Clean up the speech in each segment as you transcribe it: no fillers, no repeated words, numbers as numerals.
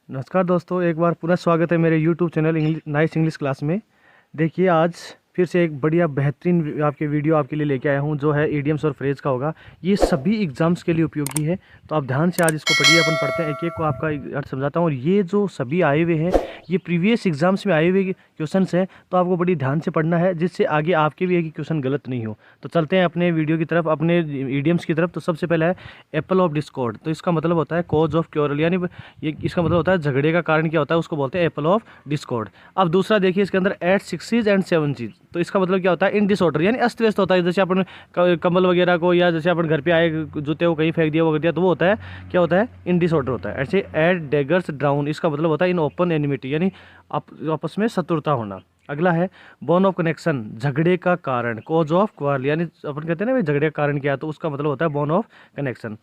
नमस्कार दोस्तों, एक बार पुनः स्वागत है मेरे YouTube channel nice English class में। देखिए, आज फिर से एक बढ़िया बेहतरीन आपके वीडियो आपके लिए लेके आया हूँ, जो है इडियम्स और फ्रेज का होगा। ये सभी एग्जाम्स के लिए उपयोगी है, तो आप ध्यान से आज इसको पढ़िए। अपन पढ़ते हैं, एक एक को आपका अर्थ समझाता हूँ। और ये जो सभी आए हुए हैं, ये प्रीवियस एग्जाम्स में आए हुए क्वेश्चन हैं, तो आपको बड़ी ध्यान से पढ़ना है, जिससे आगे आपके भी एक क्वेश्चन गलत नहीं हो। तो चलते हैं अपने वीडियो की तरफ, अपने इडियम्स की तरफ। तो सबसे पहला है एप्पल ऑफ डिस्कॉर्ड। तो इसका मतलब होता है कॉज ऑफ क्योरल, यानी ये इसका मतलब होता है झगड़े का कारण क्या होता है, उसको बोलते हैं एप्पल ऑफ डिस्कॉर्ड। अब दूसरा देखिए, इसके अंदर एट सिक्सीज एंड सेवन चीज। तो इसका मतलब क्या होता है, इन डिसऑर्डर, यानी अस्त व्यस्त होता है। जैसे अपन कंबल वगैरह को, या जैसे अपन घर पे आए जूते को कहीं फेंक दिया, वो कर दिया, तो वो होता है क्या होता है, इन डिसऑर्डर होता है। ऐसे एट डेगर्स ड्राउन, इसका मतलब होता है इन ओपन एनिमिटी, यानी आपस में शत्रुता होना। अगला है बॉन ऑफ कनेक्शन, झगड़े का कारण, कॉज ऑफ क्वारल, यानी अपन कहते हैं ना भाई झगड़े का कारण क्या है, तो उसका मतलब होता है बॉन ऑफ कनेक्शन।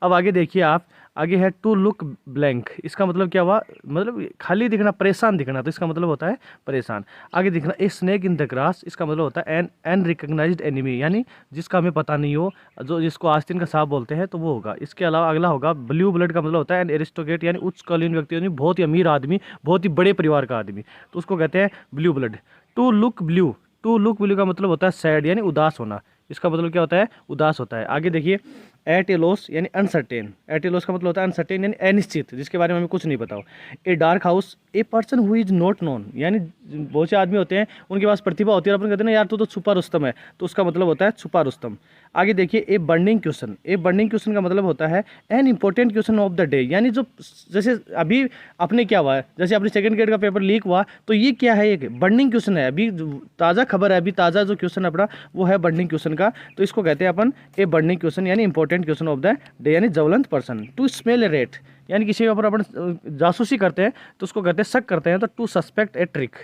अब आगे देखिए आप, आगे है टू लुक ब्लैंक। इसका मतलब क्या हुआ, मतलब खाली दिखना, परेशान दिखना, तो इसका मतलब होता है परेशान। आगे दिखना a snake in the grass, इसका मतलब होता है एन अनरिकग्नाइज्ड एनिमी, यानी जिसका हमें पता नहीं हो, जो जिसको आस्तीन का सांप बोलते हैं, तो वो होगा। इसके अलावा अगला होगा ब्लू ब्लड, का मतलब होता है एन एरिस्टोक्रेट, यानी उच्चकालीन व्यक्ति, यानी बहुत ही अमीर आदमी, बहुत ही बड़े परिवार का आदमी, तो उसको कहते हैं blue blood. To look blue, to look blue का मतलब होता है सैड, यानी उदास होना। इसका मतलब क्या होता है, उदास होता है। आगे देखिए एट ए लॉस, यानी अनसर्टेन। एट ए लॉस का मतलब होता है अनसर्टेन, यानी अनिश्चित, जिसके बारे में हमें कुछ नहीं पता हो। A dark house, a person who is not known, यानी बहुत से आदमी होते हैं उनके पास प्रतिभा होती है और अपन कहते हैं ना यार तो छुपा रुस्तम है, तो उसका मतलब होता है छुपा रुस्तम। आगे देखिए ए बर्निंग क्वेश्चन। ए बर्निंग क्वेश्चन का मतलब होता है an important question of the day, यानी जो जैसे अभी अपने क्या हुआ है, जैसे अपने सेकंड ग्रेड का पेपर लीक हुआ, तो ये क्या है, एक बर्निंग क्वेश्चन है, अभी ताज़ा खबर है, अभी ताज़ा जो क्वेश्चन है अपना, वो है बर्निंग क्वेश्चन का, तो इसको कहते हैं अपन ए बर्निंग क्वेश्चन, यानी important question of the day, यानी ज्वलंत person. To smell a rat, यानी किसी के ऊपर अपन जासूसी करते हैं तो उसको कहते हैं शक करते हैं, तो टू सस्पेक्ट ए ट्रिक।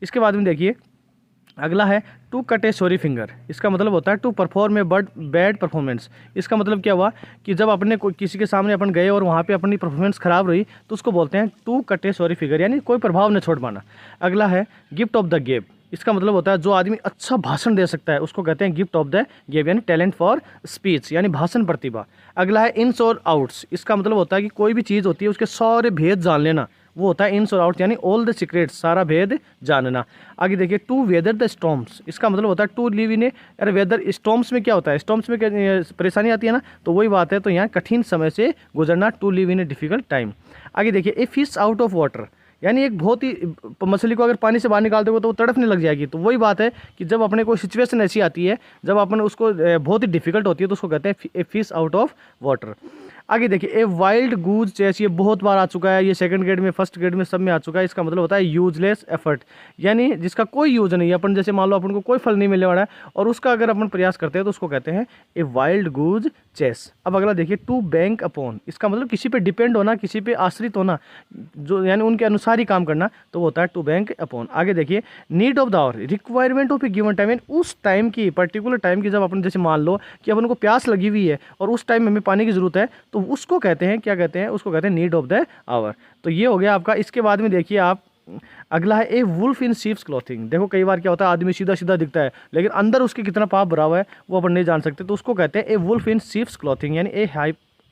इसके बाद में देखिए अगला है to cut a sorry finger. इसका मतलब होता है to perform a bad performance. इसका मतलब क्या हुआ कि जब अपने किसी के सामने अपन गए और वहाँ पे अपनी परफॉर्मेंस खराब रही, तो उसको बोलते हैं to cut a sorry figure, यानी कोई प्रभाव न छोड़ पाना। अगला है गिफ्ट ऑफ द गेव। इसका मतलब होता है जो आदमी अच्छा भाषण दे सकता है, उसको कहते हैं गिफ्ट ऑफ द गेव, यानी टैलेंट फॉर स्पीच, यानी भाषण प्रतिभा। अगला है इन्स और आउट्स। इसका मतलब होता है कि कोई भी चीज़ होती है उसके सारे भेद जान लेना, वो होता है इन्स और आउट्स, यानी ऑल द सीक्रेट्स, सारा भेद जानना। आगे देखिए टू वेदर द स्टॉर्म्स। इसका मतलब होता है टू लिव इन ए, अरे वेदर स्टॉर्म्स में क्या होता है, स्टॉर्म्स में क्या परेशानी आती है ना, तो वही बात है, तो यहाँ कठिन समय से गुजरना, to live in a difficult time. आगे देखिए a fish out of water, यानी एक बहुत ही मछली को अगर पानी से बाहर निकाल दोगे तो वो तड़पने लग जाएगी, तो वही बात है कि जब अपने कोई सिचुएशन ऐसी आती है, जब अपन उसको बहुत ही डिफिकल्ट होती है, तो उसको कहते हैं ए फिश आउट ऑफ वाटर। आगे देखिए ए वाइल्ड गूज चेस, ये बहुत बार आ चुका है, ये सेकंड ग्रेड में, फर्स्ट ग्रेड में, सब में आ चुका है। इसका मतलब होता है यूजलेस एफर्ट, यानी जिसका कोई यूज नहीं है, अपन जैसे मान लो अपन को कोई फल नहीं मिलने वाला है और उसका अगर अपन प्रयास करते हैं, तो उसको कहते हैं ए वाइल्ड गूज चेस। अब अगला देखिए टू बैंक अपॉन। इसका मतलब किसी पे डिपेंड होना, किसी पे आश्रित होना, जो यानी उनके अनुसार ही काम करना, तो वो होता है टू बैंक अपॉन। आगे देखिए need of the hour, requirement of a given time, यानी उस टाइम की, पर्टिकुलर टाइम की, जब अपन जैसे मान लो कि अपन को प्यास लगी हुई है और उस टाइम में हमें पानी की जरूरत है, तो उसको कहते हैं, क्या कहते हैं, उसको कहते हैं नीड ऑफ द आवर। तो ये हो गया आपका। इसके बाद में देखिए आप, अगला है ए वुल्फ इन शीप्स क्लॉथिंग। देखो कई बार क्या होता है, आदमी सीधा सीधा दिखता है लेकिन अंदर उसके कितना पाप भरा हुआ है वो अपन नहीं जान सकते, तो उसको कहते हैं ए वुल्फ इन शीप्स क्लॉथिंग, यानी ए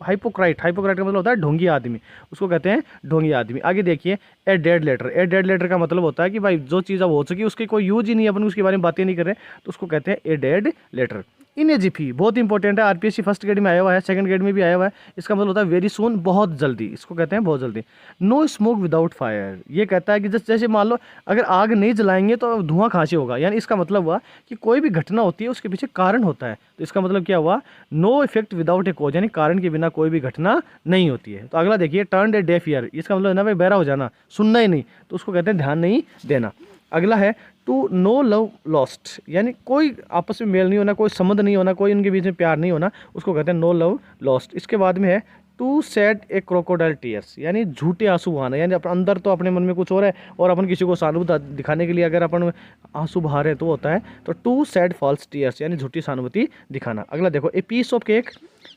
हाइपोक्राइट। हाइपोक्राइट का मतलब होता है ढोंगी आदमी, उसको कहते हैं ढोंगी आदमी। आगे देखिए a dead letter. A dead letter का मतलब होता है कि भाई जो चीज़ अब हो चुकी है उसकी कोई यूज ही नहीं है, अपन उसके बारे में बातें नहीं कर रहे, तो उसको कहते हैं ए डेड लेटर। इन ए जिफी, बहुत इंपॉर्टेंट है, आरपीएससी फर्स्ट ग्रेड में आया हुआ है, सेकंड ग्रेड में भी आया हुआ है। इसका मतलब होता है वेरी सून, बहुत जल्दी, इसको कहते हैं बहुत जल्दी। नो स्मोक विदाउट फायर, ये कहता है कि जैसे मान लो अगर आग नहीं जलाएंगे तो धुआं कहाँ से होगा, यानी इसका मतलब हुआ कि कोई भी घटना होती है उसके पीछे कारण होता है, तो इसका मतलब क्या हुआ, no effect without a cause, यानी कारण के बिना कोई भी घटना नहीं होती है। तो अगला देखिए टर्न ए डेफ ईयर। इसका मतलब है ना भाई बहरा हो जाना, सुनना ही नहीं, तो उसको कहते हैं ध्यान नहीं देना। अगला है टू नो लव लॉस्ट, यानी कोई आपस में मेल नहीं होना, कोई संबंध नहीं होना, कोई उनके बीच में प्यार नहीं होना, उसको कहते हैं नो लव लॉस्ट। इसके बाद में है to shed a crocodile tears, यानी झूठे आंसू बहाना, यानी अपन अंदर तो अपने मन में कुछ और है और अपन किसी को सहानुभूति दिखाने के लिए अगर अपन आंसू बहा रहे तो होता है तो टू सैड फॉल्स टीयर्स, यानी झूठी सहानुभूति दिखाना। अगला देखो ए पीस ऑफ केक,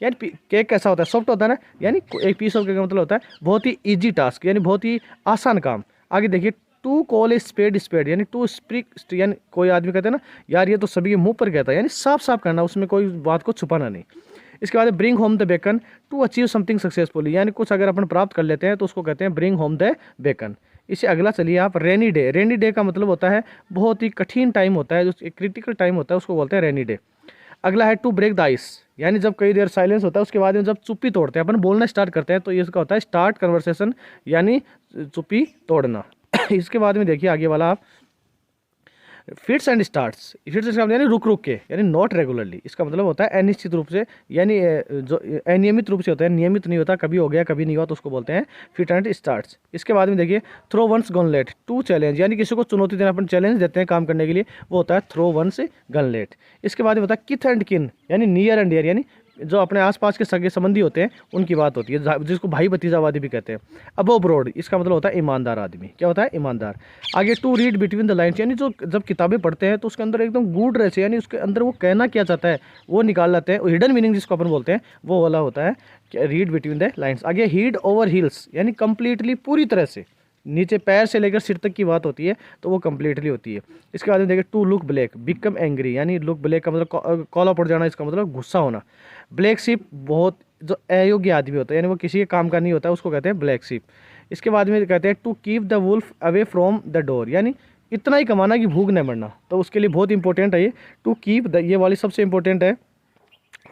यानी केक कैसा होता है, सॉफ्ट होता है ना, यानी एक पीस ऑफ केक का मतलब होता है बहुत ही ईजी टास्क, यानी बहुत ही आसान काम। आगे देखिए to call a spade spade, यानी टू स्पीक, यानी कोई आदमी कहते हैं ना यार ये तो सभी के मुंह पर कहता है, यानी साफ साफ करना, उसमें कोई बात को छुपाना नहीं। इसके बाद bring home the bacon to achieve something successfully, यानी कुछ अगर अपन प्राप्त कर लेते हैं तो उसको कहते हैं ब्रिंग होम द बेकन। इससे अगला चलिए आप रेनी डे। रेनी डे का मतलब होता है बहुत ही कठिन टाइम होता है, जो क्रिटिकल टाइम होता है उसको बोलते हैं रेनी डे। अगला है टू ब्रेक द आइस, यानी जब कई देर साइलेंस होता है उसके बाद में जब चुप्पी तोड़ते हैं, अपन बोलना स्टार्ट करते हैं तो ये इसका होता है स्टार्ट कन्वर्सेशन, यानी चुप्पी तोड़ना। इसके बाद में देखिए आगे वाला आप फिट्स एंड स्टार्ट्स। फिट्स का मतलब यानी रुक रुक के, यानी नॉट रेगुलरली। इसका मतलब होता है अनिश्चित रूप से, यानी जो अनियमित रूप से होता है, नियमित नहीं होता, कभी हो गया कभी नहीं हुआ, तो उसको बोलते हैं फिट एंड स्टार्ट्स। इसके बाद में देखिए throw one's gauntlet to challenge, यानी किसी को चुनौती देना, अपन चैलेंज देते हैं काम करने के लिए, वो होता है थ्रो वंस गन लेट। इसके बाद में होता है किथ एंड किन, यानी नियर एंड डियर, यानी जो अपने आसपास के सगे संबंधी होते हैं उनकी बात होती है, जिसको भाई भतीजावादी भी कहते हैं। अबव ब्रोड, इसका मतलब होता है ईमानदार आदमी। क्या होता है? ईमानदार। आगे to read between the lines, यानी जो जब किताबें पढ़ते हैं तो उसके अंदर एकदम गूढ़ रहस्य, यानी उसके अंदर वो कहना क्या चाहता है वो निकाल लेते हैं। हिडन मीनिंग जिसको अपन बोलते हैं वो वाला होता है रीड बिटवीन द लाइन्स। आगे हीड ओवर हील्स, यानी कंप्लीटली पूरी तरह से, नीचे पैर से लेकर सिर तक की बात होती है तो वो कंप्लीटली होती है। इसके बाद में देखिए to look black become angry, यानी लुक ब्लैक का मतलब कॉला पड़ जाना, इसका मतलब गुस्सा होना। ब्लैक शिप, बहुत जो अयोग्य आदमी होता है, यानी वो किसी के काम का नहीं होता, उसको कहते हैं ब्लैक शिप। इसके बाद में कहते हैं to keep the wolf away from the door, यानी इतना ही कमाना कि भूख न मरना, तो उसके लिए बहुत इंपॉर्टेंट है ये टू कीप द, ये वाली सबसे इंपॉर्टेंट है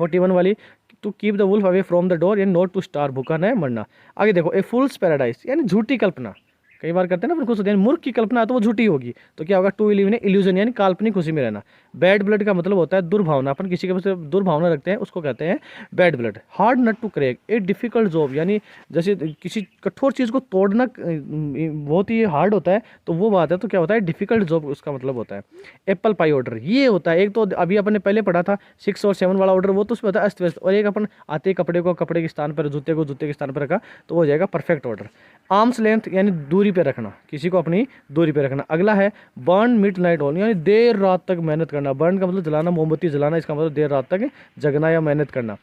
41 वाली, to keep the wolf away from the door, यानी नॉट टू स्टार, भूखा न मरना। आगे देखो ए फुल्स पैराडाइज, यानी झूठी कल्पना, कई बार करते हैं ना, खुश होते हैं, मूर्ख की कल्पना है तो वो झूठी होगी, तो क्या होगा? टू लिव इन इल्यूजन, यानी काल्पनिक खुशी में रहना। बैड ब्लड का मतलब होता है दुर्भावना, अपन किसी के पास दुर्भावना रखते हैं उसको कहते हैं bad blood. Hard nut to crack a difficult job, यानी जैसे किसी कठोर चीज़ को तोड़ना बहुत ही हार्ड होता है तो वो बात है, तो क्या होता है? डिफिकल्ट जॉब उसका मतलब होता है। एप्पल पाई ऑर्डर, ये होता है एक, तो अभी अपन ने पहले पढ़ा था 6 और 7 वाला ऑर्डर, वो तो उसमें होता है अस्त व्यस्त, और एक अपन आते कपड़े को कपड़े के स्थान पर, जूते को जूते के स्थान पर रखा तो वो हो जाएगा परफेक्ट ऑर्डर। आर्म्स लेंथ, यानी दूरी पे रखना, किसी को अपनी दूरी पे रखना। अगला है बर्न मिड नाइट ऑल, यानी देर रात तक मेहनत करना। बर्न का मतलब जलाना, मोमबत्ती जलाना, इसका मतलब देर रात तक जगना या मेहनत करना।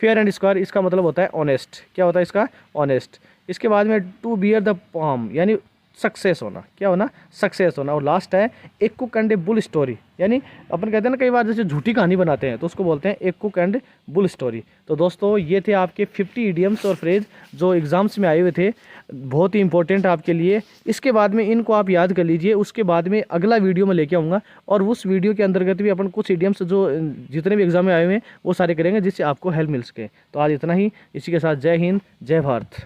फेयर एंड स्क्वायर, इसका मतलब होता है ऑनेस्ट। क्या होता है इसका? ऑनेस्ट। इसके बाद में टू बियर द पाम, यानी सक्सेस होना। क्या होना? सक्सेस होना। और लास्ट है एक cook and A bull story, यानी अपन कहते हैं ना कई बार जैसे झूठी कहानी बनाते हैं तो उसको बोलते हैं एक कुक एंड बुल स्टोरी। तो दोस्तों ये थे आपके 50 इडियम्स और फ्रेज जो एग्जाम्स में आए हुए थे, बहुत ही इंपॉर्टेंट आपके लिए। इसके बाद में इनको आप याद कर लीजिए, उसके बाद में अगला वीडियो में लेके आऊँगा और उस वीडियो के अंतर्गत भी अपन कुछ इडियम्स जो जितने भी एग्जाम में आए हुए हैं वो सारे करेंगे जिससे आपको हेल्प मिल सके। तो आज इतना ही, इसी के साथ जय हिंद, जय भारत।